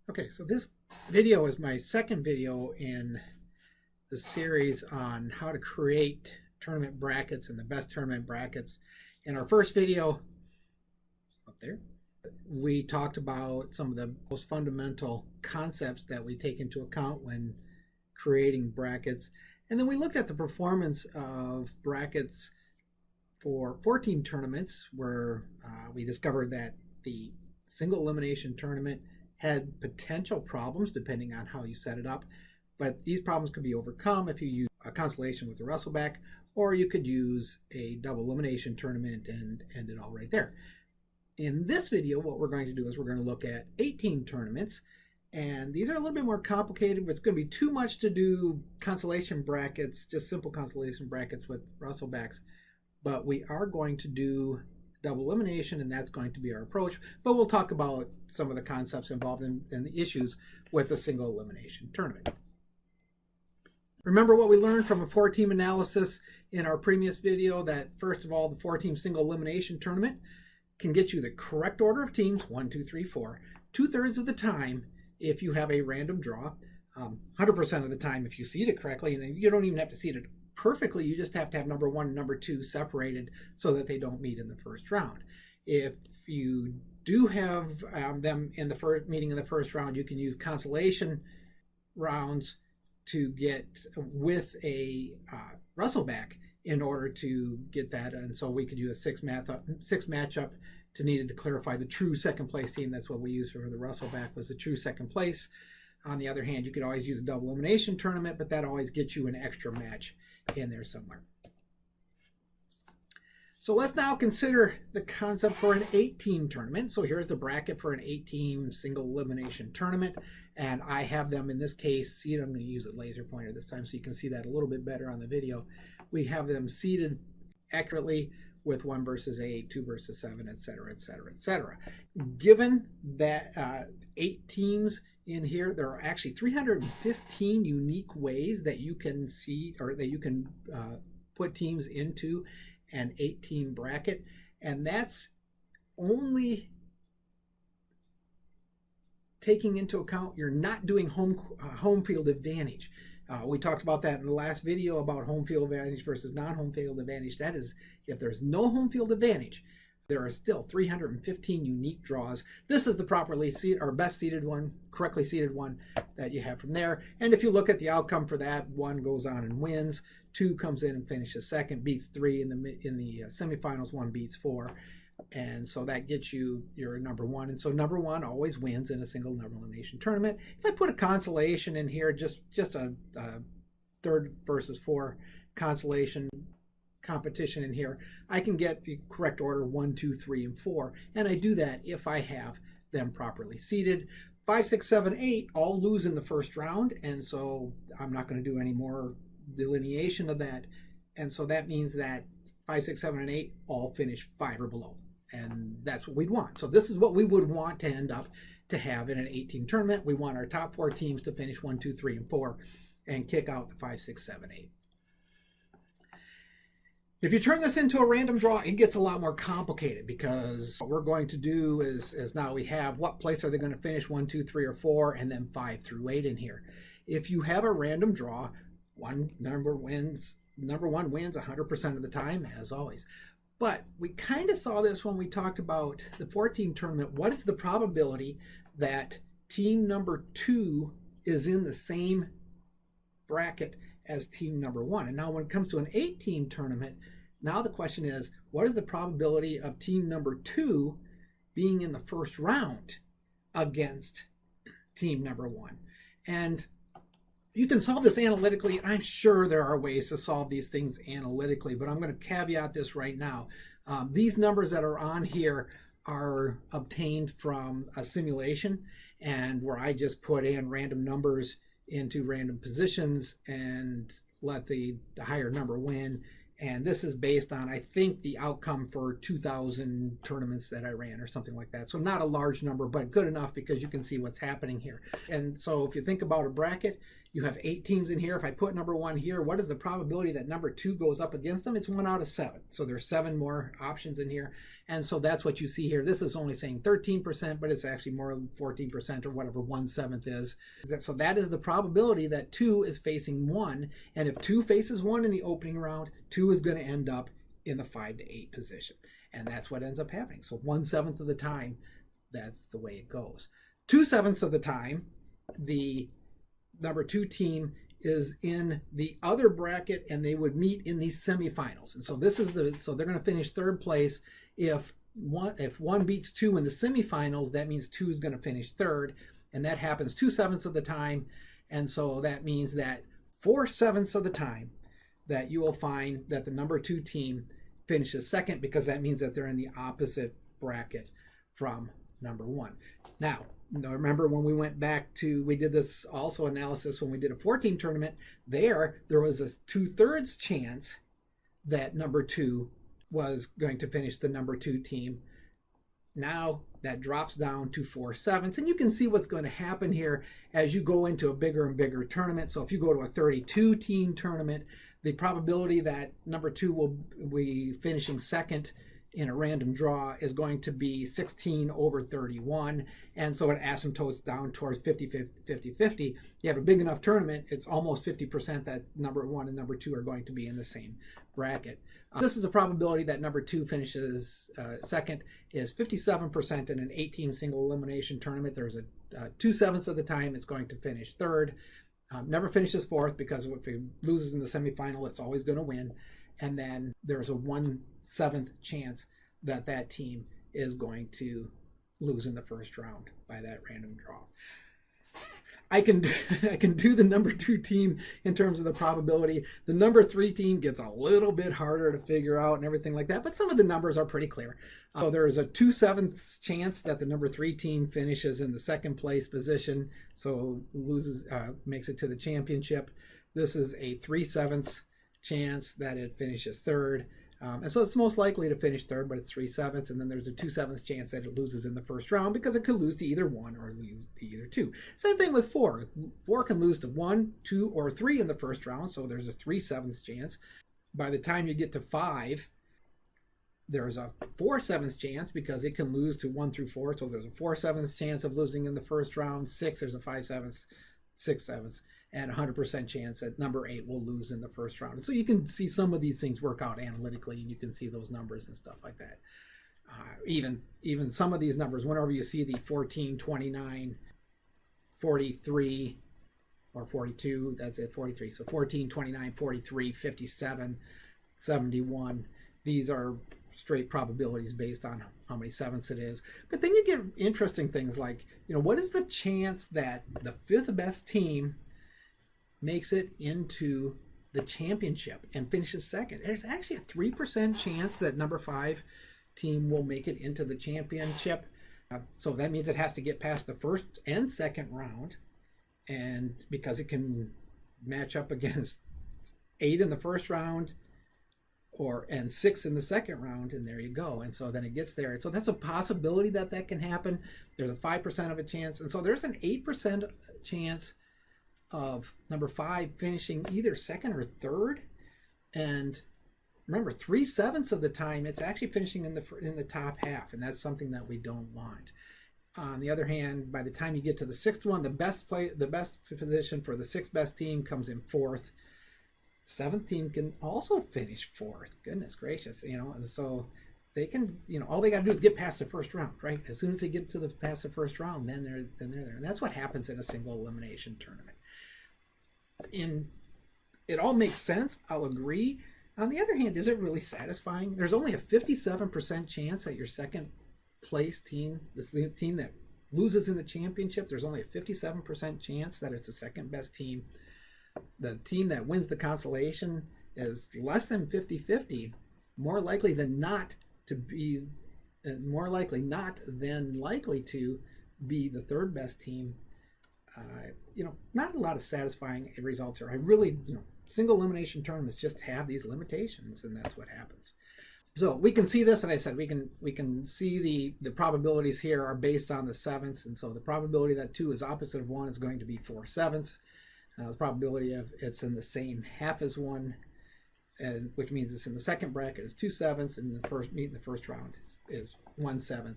Okay, so this video is my second video in the series on how to create tournament brackets and the best tournament brackets. In our first video, up there, we talked about some of the most fundamental concepts that we take into account when creating brackets. And then we looked at the performance of brackets for 14 tournaments where we discovered that the single elimination tournament had potential problems depending on how you set it up, but these problems could be overcome if you use a constellation with a wrestleback, or you could use a double elimination tournament and end it all right there. In this video, what we're going to do is we're going to look at 18 tournaments, and these are a little bit more complicated. It's going to be too much to do constellation brackets, just simple constellation brackets with wrestlebacks, but we are going to do double elimination, and that's going to be our approach. But we'll talk about some of the concepts involved in the issues with the single elimination tournament. Remember what we learned from a 4-team analysis in our previous video, that first of all, the 4-team single elimination tournament can get you the correct order of teams, 1, 2, 3, 4, 2/3 of the time if you have a random draw, 100% of the time if you seed it correctly, and you don't even have to seed it perfectly, you just have to have number 1 and number 2 separated so that they don't meet in the first round. If you do have them in the first meeting in the first round, you can use consolation rounds to get with a wrestleback in order to get that. And so we could use a 6 matchup to needed to clarify the true second place team. That's what we used for the wrestleback, was the true second place. On the other hand, you could always use a double elimination tournament, but that always gets you an extra match in there somewhere. So let's now consider the concept for an 8-team tournament. So here's the bracket for an 8-team single elimination tournament, and I have them in this case seated. I'm going to use a laser pointer this time so you can see that a little bit better on the video. We have them seated accurately with 1 versus 8, 2 versus 7, etc., etc., etc. Given that 8 teams in here, there are actually 315 unique ways that you can see, or that you can put teams into an 8-team bracket, and that's only taking into account you're not doing home field advantage. We talked about that in the last video about home field advantage versus non-home field advantage. That is, if there's no home field advantage, there are still 315 unique draws. This is the properly seated, or best seated one, correctly seated one that you have from there. And if you look at the outcome for that, 1 goes on and wins, 2 comes in and finishes second, beats 3 in the semifinals, 1 beats 4. And so that gets you your number 1. And so number 1 always wins in a single double elimination tournament. If I put a consolation in here, just a 3rd versus 4 consolation competition in here, I can get the correct order 1, 2, 3, and 4. And I do that if I have them properly seated. 5, 6, 7, 8 all lose in the first round, and so I'm not going to do any more delineation of that. And so that means that 5, 6, 7, and 8 all finish 5 or below. And that's what we'd want. So this is what we would want to end up to have in an 8-team tournament. We want our top 4 teams to finish 1, 2, 3, and 4 and kick out the 5, 6, 7, 8. If you turn this into a random draw, it gets a lot more complicated, because what we're going to do is now we have what place are they going to finish, 1, 2, 3, or 4, and then 5 through 8 in here. If you have a random draw, number 1 wins 100% of the time, as always. But we kind of saw this when we talked about the 4-team tournament. What is the probability that team number 2 is in the same bracket as team number 1? And now when it comes to an 8-team tournament, now the question is, what is the probability of team number 2 being in the first round against team number 1? And you can solve this analytically. I'm sure there are ways to solve these things analytically, but I'm going to caveat this right now. These numbers that are on here are obtained from a simulation, and where I just put in random numbers into random positions and let the higher number win. And this is based on, I think, the outcome for 2,000 tournaments that I ran or something like that. So not a large number, but good enough because you can see what's happening here. And so if you think about a bracket, You have 8 teams in here. If I put number 1 here, what is the probability that number 2 goes up against them? It's 1 out of 7. So there's 7 more options in here. And so that's what you see here. This is only saying 13%, but it's actually more than 14% or whatever 1/7 is. So that is the probability that 2 is facing 1. And if 2 faces 1 in the opening round, 2 is going to end up in the 5 to 8 position. And that's what ends up happening. So 1/7 of the time, that's the way it goes. 2/7 of the time, the number 2 team is in the other bracket and they would meet in these semifinals. And so this is so they're going to finish 3rd place. If one beats 2 in the semifinals, that means 2 is going to finish 3rd, and that happens 2/7 of the time. And so that means that 4/7 of the time that you will find that the number 2 team finishes 2nd, because that means that they're in the opposite bracket from number 1. Now, remember when we went back to, we did this also analysis when we did a 4-team tournament, there was a 2/3 chance that number 2 was going to finish the number 2 team. Now that drops down to 4/7, and you can see what's going to happen here as you go into a bigger and bigger tournament. So if you go to a 32-team tournament, the probability that number 2 will be finishing 2nd in a random draw is going to be 16 over 31, and so it asymptotes down towards 50-50. You have a big enough tournament, it's almost 50% that number 1 and number 2 are going to be in the same bracket. This is a probability that number 2 finishes 2nd is 57% in an 8-team single elimination tournament. There's a 2/7 of the time it's going to finish 3rd. Never finishes 4th, because if it loses in the semifinal, it's always going to win. And then there's a 1/7 chance that that team is going to lose in the first round by that random draw. I can do the number 2 team in terms of the probability. The number 3 team gets a little bit harder to figure out and everything like that, but some of the numbers are pretty clear. So there is a 2/7 chance that the number 3 team finishes in the 2nd place position, so loses, makes it to the championship. This is a 3/7 chance that it finishes 3rd. And so it's most likely to finish 3rd, but it's 3/7, and then there's a 2/7 chance that it loses in the first round, because it could lose to either 1 or lose to either 2. Same thing with 4. 4 can lose to 1, 2, or 3 in the first round, so there's a 3/7 chance. By the time you get to 5, there's a 4/7 chance, because it can lose to 1 through 4, so there's a 4/7 chance of losing in the first round. 6, there's a 5/7, 6/7, and 100% chance that number 8 will lose in the first round. So you can see some of these things work out analytically, and you can see those numbers and stuff like that. Even some of these numbers, whenever you see the 14, 29, 43, or 42, that's it, 43. So 14, 29, 43, 57, 71. These are straight probabilities based on how many 7ths it is. But then you get interesting things like, what is the chance that the 5th best team makes it into the championship and finishes 2nd? There's actually a 3% chance that number 5 team will make it into the championship. So that means it has to get past the 1st and 2nd round, and because it can match up against 8 in the first round and 6 in the 2nd round, and there you go. And so then it gets there. So that's a possibility that can happen. There's a 5% of a chance, and so there's an 8% chance of number 5 finishing either 2nd or 3rd. And remember, 3/7 of the time it's actually finishing in the top half, and that's something that we don't want. On the other hand, by the time you get to the 6th one, the best position for the 6th best team comes in 4th. 7th team can also finish 4th. Goodness gracious, and so they can, all they got to do is get past the first round, right? As soon as they get past the first round, then they're there, and that's what happens in a single elimination tournament. It all makes sense, I'll agree. On the other hand, is it really satisfying? There's only a 57% chance that your 2nd place team, the team that loses in the championship, there's only a 57% chance that it's the 2nd best team. The team that wins the consolation is less than 50-50, more likely than not to be the 3rd best team. Not a lot of satisfying results here. I really, single elimination tournaments just have these limitations, and that's what happens. So we can see this, and I said we can see the probabilities here are based on the 7ths, and so the probability that 2 is opposite of 1 is going to be 4/7. The probability of it's in the same half as one, which means it's in the second bracket, is 2/7, and the first meet in the first round is 1/7.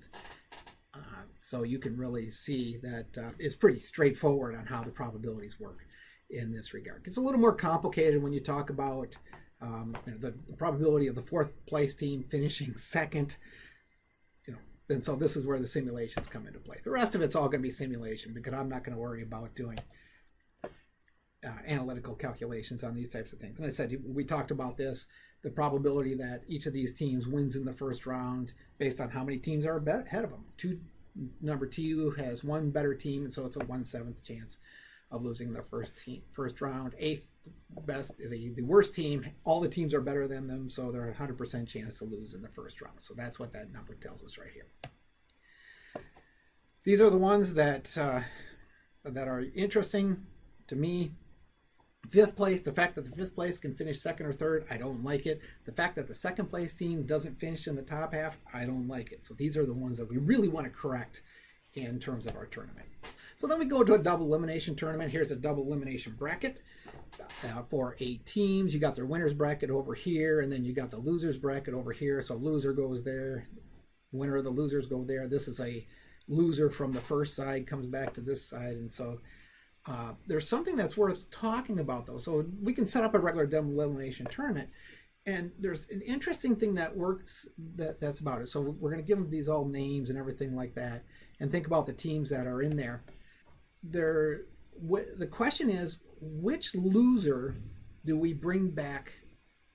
So you can really see that it's pretty straightforward on how the probabilities work in this regard. It's a little more complicated when you talk about the probability of the fourth place team finishing second. And so this is where the simulations come into play. The rest of it's all going to be simulation, because I'm not going to worry about doing analytical calculations on these types of things. And I said, we talked about this, the probability that each of these teams wins in the first round based on how many teams are ahead of them. Number 2 has one better team, and so it's a 1/7 chance of losing the first round. 8th best, the worst team, all the teams are better than them, so they're a 100% chance to lose in the first round. So that's what that number tells us right here. These are the ones that are interesting to me. 5th place, the fact that the 5th place can finish second or third, I don't like it. The fact that the second place team doesn't finish in the top half, I don't like it. So these are the ones that we really want to correct in terms of our tournament. So then we go to a double elimination tournament. Here's a double elimination bracket for 8 teams. You got their winners bracket over here, and then you got the losers bracket over here. So loser goes there, winner of the losers go there. This is a loser from the first side, comes back to this side, and so there's something that's worth talking about, though. So we can set up a regular double elimination tournament, and there's an interesting thing that works that's about it. So we're going to give them these all names and everything like that, and think about the teams that are in there. The question is, which loser do we bring back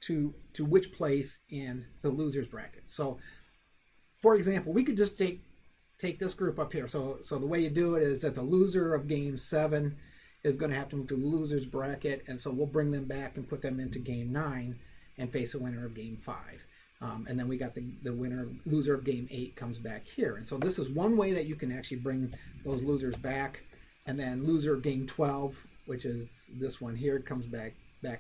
to which place in the losers bracket? So, for example, we could just take this group up here. So the way you do it is that the loser of game 7 is going to have to move to the losers bracket, and so we'll bring them back and put them into game 9 and face the winner of game 5. And then we got the loser of game 8 comes back here. And so this is one way that you can actually bring those losers back. And then loser of game 12, which is this one here, comes back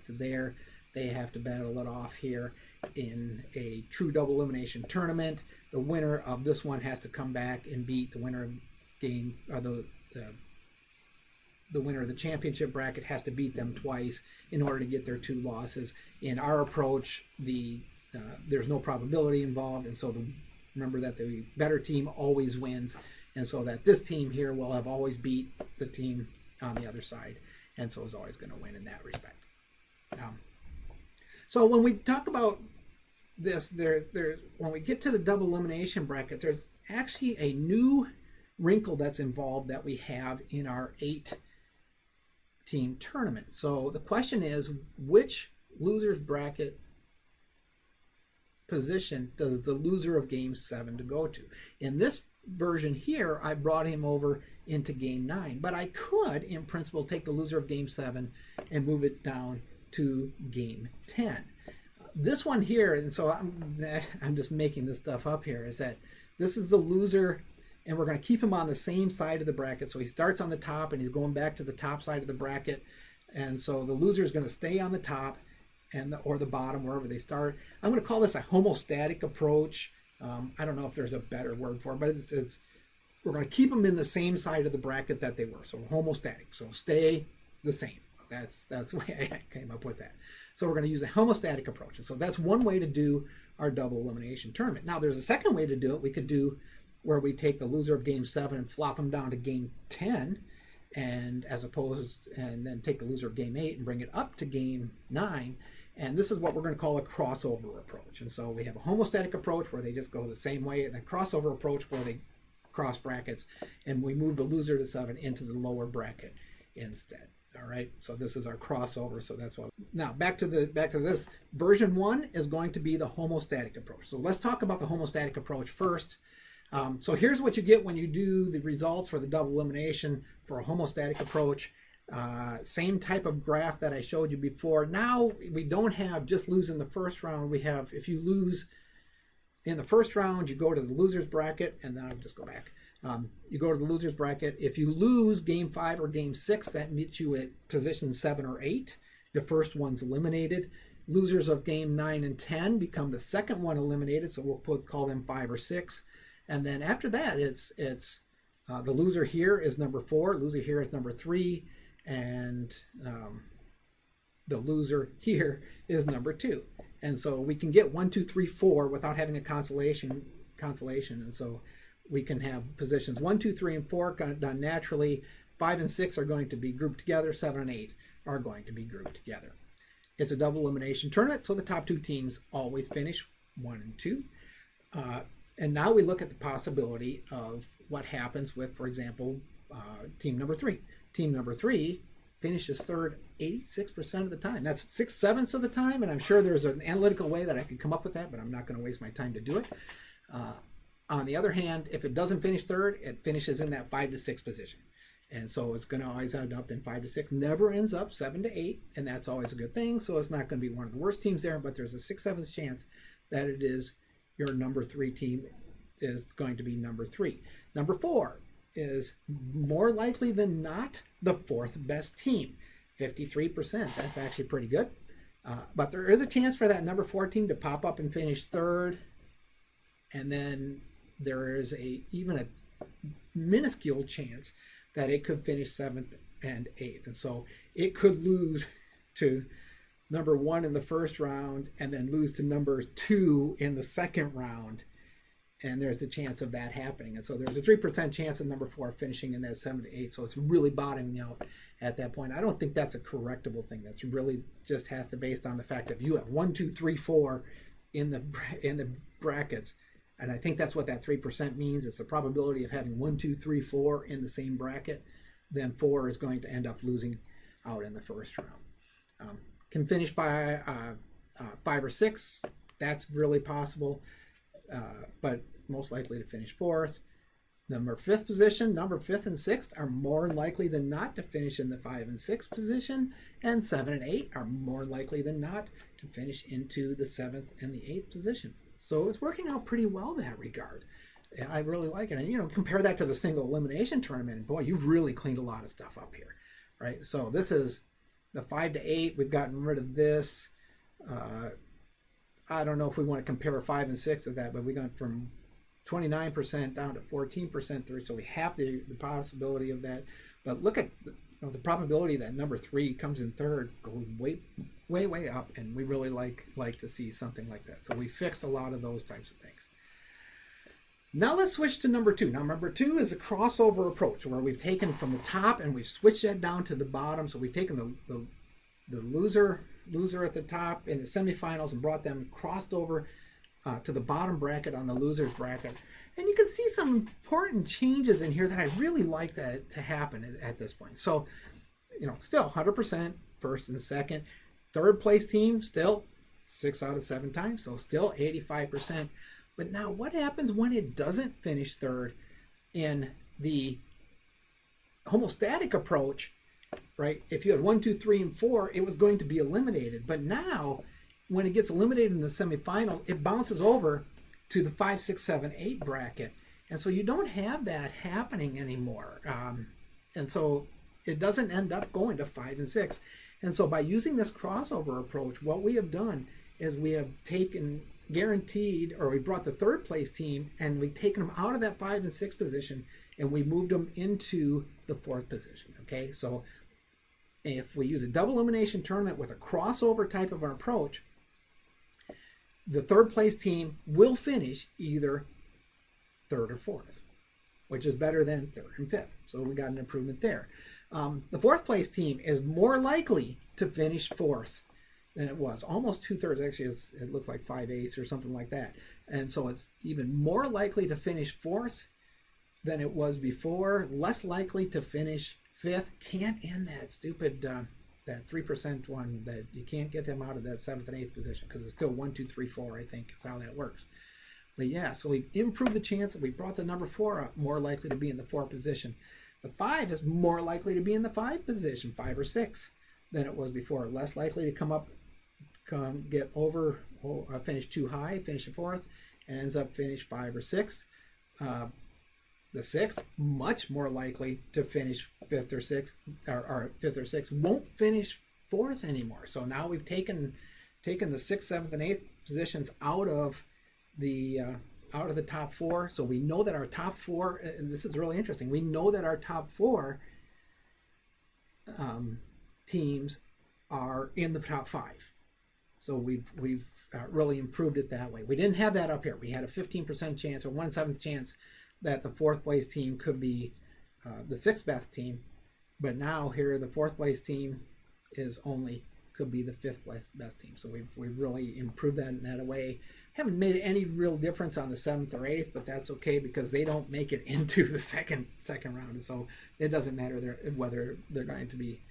to there. They have to battle it off here in a true double elimination tournament. The winner of this one has to come back and beat the winner of game, or the winner of the championship bracket has to beat them twice in order to get their 2 losses. In our approach, there's no probability involved, and so remember that the better team always wins, and so that this team here will have always beat the team on the other side, and so is always going to win in that respect. So when we talk about this, when we get to the double elimination bracket, there's actually a new wrinkle that's involved that we have in our 8-team tournament. So the question is, which losers bracket position does the loser of game 7 to go to? In this version here, I brought him over into game 9, but I could, in principle, take the loser of game 7 and move it down to game 10. This one here, and so I'm just making this stuff up here, is that this is the loser, and we're going to keep him on the same side of the bracket. So he starts on the top, and he's going back to the top side of the bracket, and so the loser is going to stay on the top or the bottom, wherever they start. I'm going to call this a homostatic approach. I don't know if there's a better word for it, but we're going to keep them in the same side of the bracket that they were. So homostatic. So stay the same. That's the way I came up with that. So we're going to use a homostatic approach. And so that's one way to do our double elimination tournament. Now there's a second way to do it. We could do where we take the loser of game 7 and flop them down to game 10, and then take the loser of game 8 and bring it up to game 9. And this is what we're going to call a crossover approach. And so we have a homostatic approach where they just go the same way, and then crossover approach where they cross brackets, and we move the loser to 7 into the lower bracket instead. All right, so this is our crossover. So that's what. Now back to this. Version 1 is going to be the homostatic approach. So let's talk about the homostatic approach first. So here's what you get when you do the results for the double elimination for a homostatic approach. Same type of graph that I showed you before. Now we don't have just lose in the first round. We have, if you lose in the first round, you go to the losers bracket, and then I'll just go back. You go to the losers bracket. If you lose game 5 or game 6, that meets you at position 7 or 8. The first one's eliminated. Losers of game 9 and 10 become the second one eliminated, so we'll call them 5 or 6. And then after that, it's the loser here is number 4, loser here is number 3, and the loser here is number 2. And so we can get 1, 2, 3, 4 without having a consolation. And so we can have positions 1, 2, 3, and 4 done naturally. 5 and 6 are going to be grouped together. 7 and 8 are going to be grouped together. It's a double elimination tournament, so the top 2 teams always finish 1 and 2. And now we look at the possibility of what happens with, for example, team number 3. Team number 3 finishes third 86% of the time. That's 6/7 of the time, and I'm sure there's an analytical way that I could come up with that, but I'm not going to waste my time to do it. On the other hand, if it doesn't finish third, it finishes in that 5 to 6 position. And so it's going to always end up in 5 to 6, never ends up 7 to 8, and that's always a good thing. So it's not going to be one of the worst teams there, but there's a 6/7 chance that it is your number 3 team is going to be number 3. Number 4 is more likely than not the 4th best team, 53%. That's actually pretty good. But there is a chance for that number 4 team to pop up and finish third, and then there is even a minuscule chance that it could finish 7th and 8th. And so it could lose to number 1 in the first round and then lose to number 2 in the second round. And there's a chance of that happening. And so there's a 3% chance of number 4 finishing in that 7 to 8. So it's really bottoming out at that point. I don't think that's a correctable thing. That's really just has to based on the fact that you have 1, 2, 3, 4 in the brackets. And I think that's what that 3% means. It's the probability of having 1, 2, 3, 4 in the same bracket. Then 4 is going to end up losing out in the first round. Can finish by 5 or 6. That's really possible, but most likely to finish 4th. Number 5th position, number 5th and 6th are more likely than not to finish in the 5 and 6 position, and 7 and 8 are more likely than not to finish into the 7th and the 8th position. So it's working out pretty well in that regard. I really like it. And, compare that to the single elimination tournament. And boy, you've really cleaned a lot of stuff up here, right? So this is the 5 to 8. We've gotten rid of this. I don't know if we want to compare 5 and 6 of that, but we got from 29% down to 14% through. So we have the possibility of that. But look at the probability that number 3 comes in third goes way up, and we really like to see something like that. So we fixed a lot of those types of things. Now let's switch to number 2. Now number 2 is a crossover approach where we've taken from the top and we've switched that down to the bottom. So we've taken the loser at the top in the semifinals and brought them crossed over to the bottom bracket on the loser's bracket. And you can see some important changes in here that I really like that to happen at this point. So, still 100% first and second. Third place team, still 6 out of 7 times, so still 85%. But now what happens when it doesn't finish third in the homostatic approach, right? If you had 1, 2, 3, and 4, it was going to be eliminated. But now, when it gets eliminated in the semifinal, it bounces over to the 5, 6, 7, 8 bracket. And so you don't have that happening anymore. And so it doesn't end up going to 5 and 6. And so by using this crossover approach, what we have done is we have guaranteed, or we brought the third place team and we've taken them out of that 5 and 6 position and we moved them into the 4th position. Okay, so if we use a double elimination tournament with a crossover type of an approach, the third place team will finish either 3rd or 4th, which is better than 3rd and 5th. So we got an improvement there. The 4th place team is more likely to finish 4th than it was. Almost 2/3. Actually, it looks like 5/8 or something like that. And so it's even more likely to finish 4th than it was before. Less likely to finish 5th. Can't end that stupid that 3% one that you can't get them out of that 7th and 8th position because it's still 1, 2, 3, 4. I think is how that works. But yeah, so we've improved the chance that we brought the number 4 up, more likely to be in the 4 position. The 5 is more likely to be in the 5 position, 5 or 6, than it was before. Less likely to get over, finish too high, finish 4th, and ends up finish 5 or 6. The 6th, much more likely to finish 5th or 6th, or 5th or 6th, won't finish 4th anymore. So now we've taken the 6th, 7th, and 8th positions out of the top 4. So we know that our top 4, and this is really interesting, we know that our top 4 teams are in the top 5. So we've really improved it that way. We didn't have that up here. We had a 15% chance or 1/7 chance that the 4th place team could be the 6th best team, but now here the 4th place team is only could be the 5th best team. So we've really improved that in that way. Haven't made any real difference on the 7th or 8th, but that's okay because they don't make it into the second round, and so it doesn't matter whether they're going to be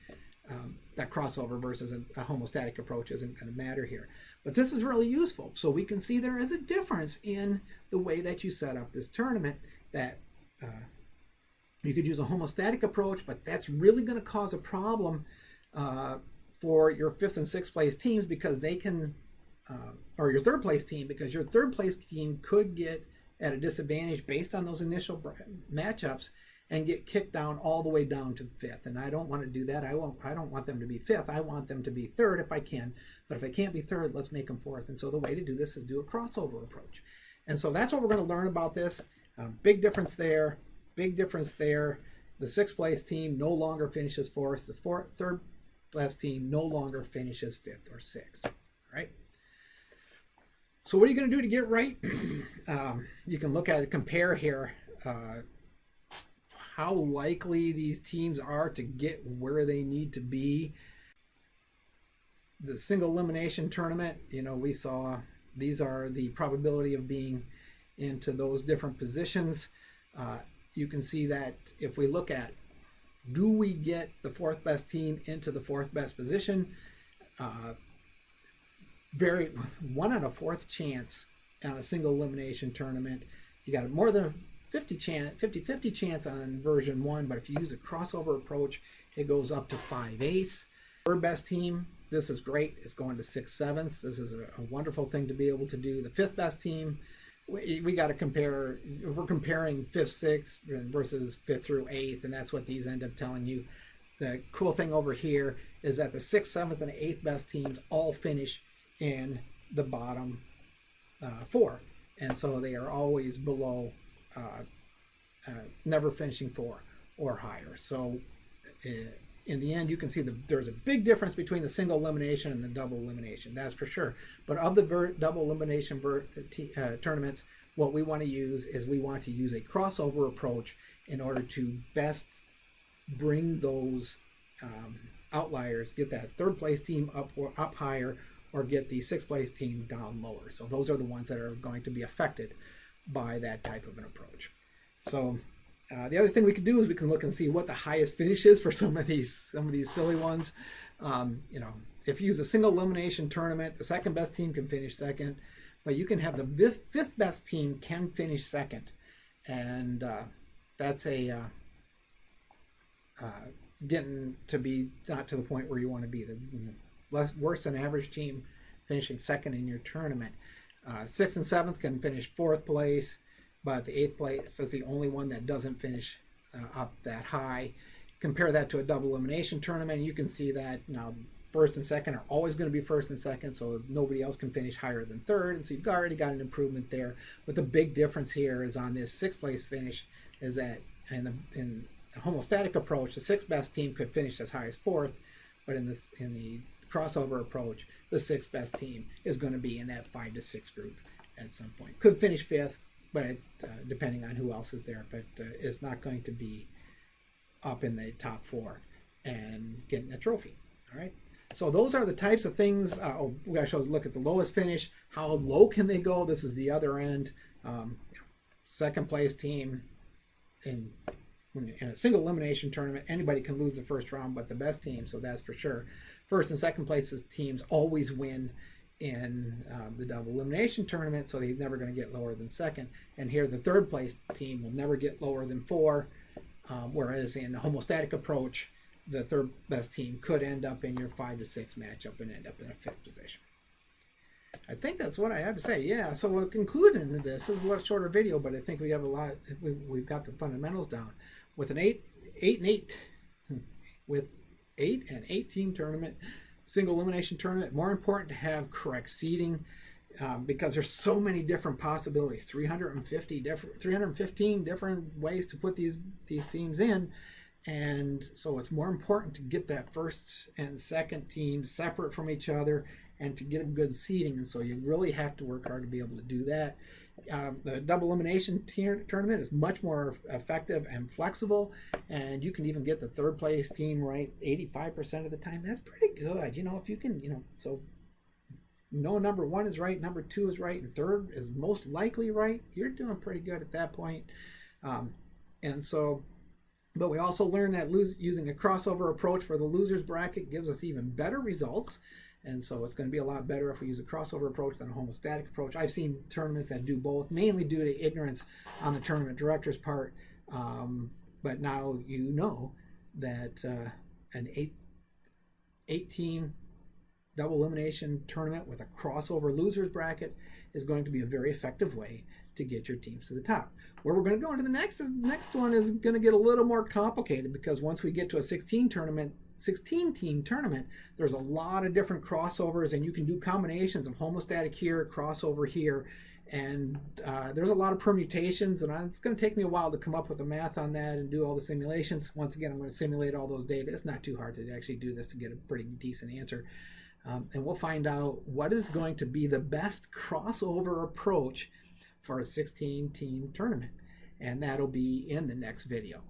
that crossover versus a homostatic approach isn't going to matter here. But this is really useful, so we can see there is a difference in the way that you set up this tournament. That you could use a homostatic approach, but that's really going to cause a problem for your 5th and 6th place teams, because they can, or your 3rd place team, because your 3rd place team could get at a disadvantage based on those initial matchups and get kicked down all the way down to 5th. And I don't want to do that. I don't want them to be 5th. I want them to be 3rd if I can. But if they can't be 3rd, let's make them 4th. And so the way to do this is do a crossover approach. And so that's what we're going to learn about this. Big difference there. Big difference there. The 6th place team no longer finishes 4th. The 3rd place team no longer finishes 5th or 6th. All right. So what are you going to do to get right? You can look at it, compare here. How likely these teams are to get where they need to be. The single elimination tournament, we saw these are the probability of being into those different positions. You can see that if we look at, do we get the 4th best team into the 4th best position? 1 out of 4th chance on a single elimination tournament. You got more than 50-50 chance on version 1, but if you use a crossover approach, it goes up to 5/8. 3rd best team, this is great. It's going to 6/7. This is a wonderful thing to be able to do. The 5th best team, we got to compare. If we're comparing 5th, 6th versus 5th through 8th, and that's what these end up telling you. The cool thing over here is that the 6th, 7th, and 8th best teams all finish in the bottom 4, and so they are always below, never finishing 4 or higher. So in the end, you can see there's a big difference between the single elimination and the double elimination, that's for sure. But of the double elimination tournaments, what we want to use is we want to use a crossover approach in order to best bring those outliers, get that 3rd place team up higher, or get the 6th place team down lower. So those are the ones that are going to be affected by that type of an approach. So the other thing we can do is we can look and see what the highest finish is for some of these silly ones. If you use a single elimination tournament, the 2nd best team can finish 2nd, but you can have the 5th best team can finish 2nd, and that's a getting to be not to the point where you want to be. The worse than average team finishing 2nd in your tournament. 6th and 7th can finish 4th place, but the 8th place is the only one that doesn't finish up that high. Compare that to a double elimination tournament, and you can see that now 1st and 2nd are always going to be 1st and 2nd, so nobody else can finish higher than 3rd, and so you've already got an improvement there. But the big difference here is on this 6th place finish is that in the homostatic approach, the 6th best team could finish as high as 4th, but in the crossover approach, the 6th best team is going to be in that 5 to 6 group at some point. Could finish 5th, but depending on who else is there, but is not going to be up in the top 4 and getting a trophy. All right. So those are the types of things. We got to look at the lowest finish. How low can they go? This is the other end. 2nd place team in a single elimination tournament, anybody can lose the 1st round but the best team, so that's for sure. 1st and 2nd places teams always win in the double elimination tournament, so they're never going to get lower than 2nd. And here the 3rd place team will never get lower than 4, whereas in a homostatic approach, the 3rd best team could end up in your 5 to 6 matchup and end up in a 5th position. I think that's what I have to say. Yeah, so we'll conclude into this. This is a lot shorter video, but I think we have a lot. We've got the fundamentals down. With an 8 and 8, with 8 and 18 tournament, single elimination tournament, more important to have correct seeding because there's so many different possibilities. 315 different ways to put these teams in And so it's more important to get that first and second team separate from each other and to get a good seeding. And so you really have to work hard to be able to do that. The double elimination tournament is much more effective and flexible, and you can even get the third place team right 85% of the time. That's pretty good. If you can, so number one is right, number two is right, and third is most likely right, you're doing pretty good at that point. But we also learned that using a crossover approach for the losers bracket gives us even better results. And so it's going to be a lot better if we use a crossover approach than a homostatic approach. I've seen tournaments that do both, mainly due to ignorance on the tournament director's part. But now you know that an eight-team double elimination tournament with a crossover losers bracket is going to be a very effective way to get your teams to the top. Where we're going to go into the next one is going to get a little more complicated, because once we get to a 16-team tournament, there's a lot of different crossovers, and you can do combinations of homostatic here, crossover here, and there's a lot of permutations, and it's going to take me a while to come up with the math on that and do all the simulations. Once again, I'm going to simulate all those data. It's not too hard to actually do this to get a pretty decent answer. And we'll find out what is going to be the best crossover approach for a 16-team tournament. And that'll be in the next video.